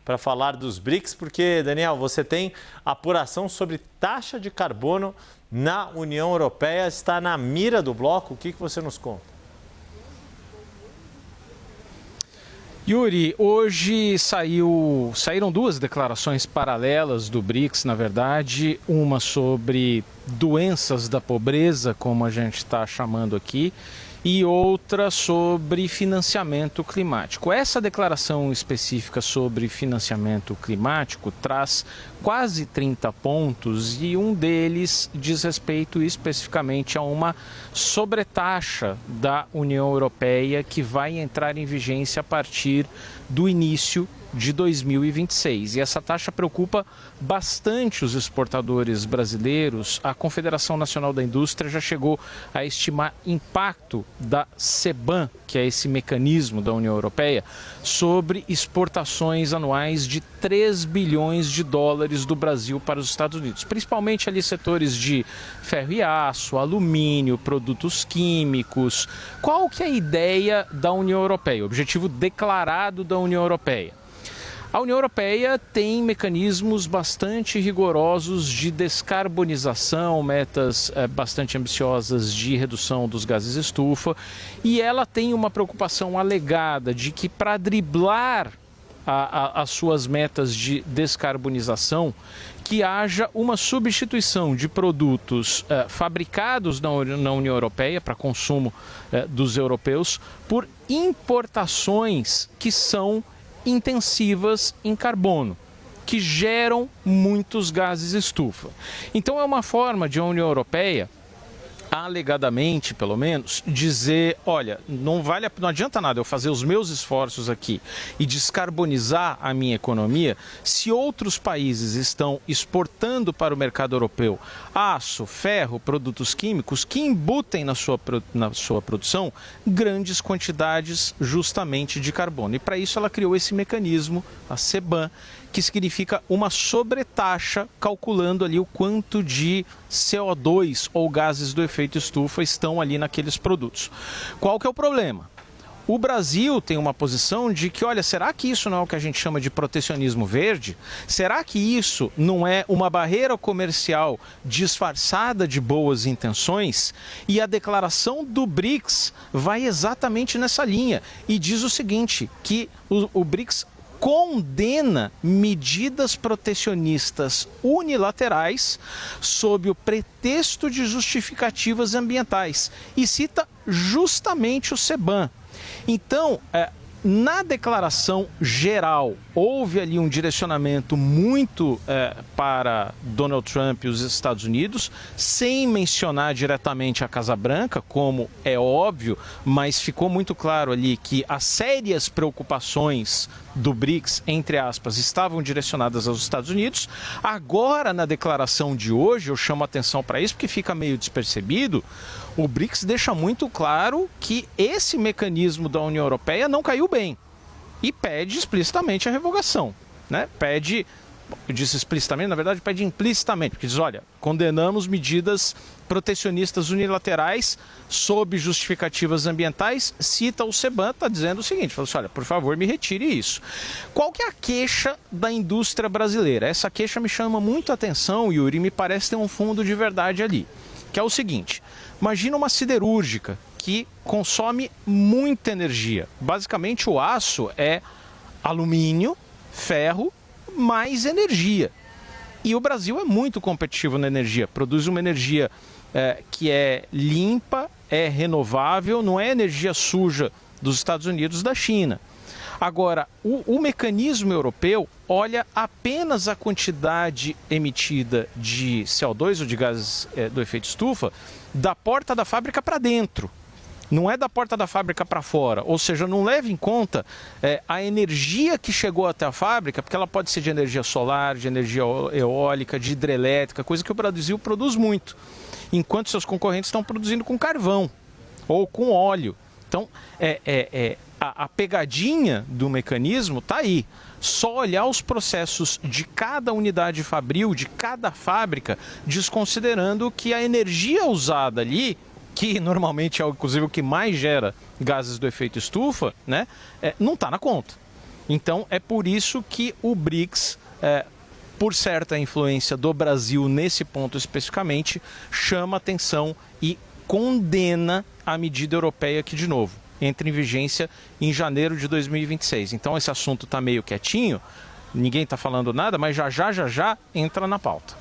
para falar dos BRICS, porque, Daniel, você tem apuração sobre taxa de carbono na União Europeia, está na mira do bloco. O que você nos conta? Yuri, hoje saíram duas declarações paralelas do BRICS, na verdade, uma sobre doenças da pobreza, como a gente está chamando aqui, e outra sobre financiamento climático. Essa declaração específica sobre financiamento climático traz quase 30 pontos e um deles diz respeito especificamente a uma sobretaxa da União Europeia que vai entrar em vigência a partir do início de 2026. E essa taxa preocupa bastante os exportadores brasileiros. A Confederação Nacional da Indústria já chegou a estimar impacto da CBAM, que é esse mecanismo da União Europeia, sobre exportações anuais de 3 bilhões de dólares do Brasil para os Estados Unidos, principalmente ali setores de ferro e aço, alumínio, produtos químicos. Qual que é a ideia da União Europeia, o objetivo declarado da União Europeia? A União Europeia tem mecanismos bastante rigorosos de descarbonização, metas bastante ambiciosas de redução dos gases estufa, e ela tem uma preocupação alegada de que para driblar as suas metas de descarbonização, que haja uma substituição de produtos fabricados na União Europeia para consumo dos europeus por importações que são intensivas em carbono, que geram muitos gases estufa. Então é uma forma de a União Europeia, alegadamente pelo menos, dizer, olha, não adianta nada eu fazer os meus esforços aqui e descarbonizar a minha economia se outros países estão exportando para o mercado europeu aço, ferro, produtos químicos que embutem na sua produção grandes quantidades justamente de carbono. E para isso ela criou esse mecanismo, a CBAM, que significa uma sobretaxa, calculando ali o quanto de CO2 ou gases do efeito estufa estão ali naqueles produtos. Qual que é o problema? O Brasil tem uma posição de que, olha, será que isso não é o que a gente chama de protecionismo verde? Será que isso não é uma barreira comercial disfarçada de boas intenções? E a declaração do BRICS vai exatamente nessa linha e diz o seguinte, que o BRICS condena medidas protecionistas unilaterais sob o pretexto de justificativas ambientais e cita justamente o CBAM. Então, na declaração geral, houve ali um direcionamento muito para Donald Trump e os Estados Unidos, sem mencionar diretamente a Casa Branca, como é óbvio, mas ficou muito claro ali que as sérias preocupações do BRICS, entre aspas, estavam direcionadas aos Estados Unidos. Agora, na declaração de hoje, eu chamo a atenção para isso, porque fica meio despercebido, o BRICS deixa muito claro que esse mecanismo da União Europeia não caiu bem e pede explicitamente a revogação, né? Eu disse explicitamente, na verdade pede implicitamente, porque diz, olha, condenamos medidas protecionistas unilaterais sob justificativas ambientais, cita o CBAM, está dizendo o seguinte, fala assim, olha, por favor, me retire isso. Qual que é a queixa da indústria brasileira? Essa queixa me chama muito a atenção, Yuri, me parece ter um fundo de verdade ali, que é o seguinte, imagina uma siderúrgica que consome muita energia. Basicamente o aço é alumínio, ferro, mais energia. E o Brasil é muito competitivo na energia, produz uma energia que é limpa, é renovável, não é energia suja dos Estados Unidos, da China. Agora, o mecanismo europeu olha apenas a quantidade emitida de CO2 ou de gases do efeito estufa da porta da fábrica para dentro. Não é da porta da fábrica para fora, ou seja, não leva em conta a energia que chegou até a fábrica, porque ela pode ser de energia solar, de energia eólica, de hidrelétrica, coisa que o Brasil produz muito, enquanto seus concorrentes estão produzindo com carvão ou com óleo. Então, a pegadinha do mecanismo está aí. Só olhar os processos de cada unidade fabril, de cada fábrica, desconsiderando que a energia usada ali, que normalmente é inclusive o que mais gera gases do efeito estufa, né, não está na conta. Então é por isso que o BRICS, por certa influência do Brasil nesse ponto especificamente, chama atenção e condena a medida europeia que, de novo, entra em vigência em janeiro de 2026. Então esse assunto está meio quietinho, ninguém está falando nada, mas já entra na pauta.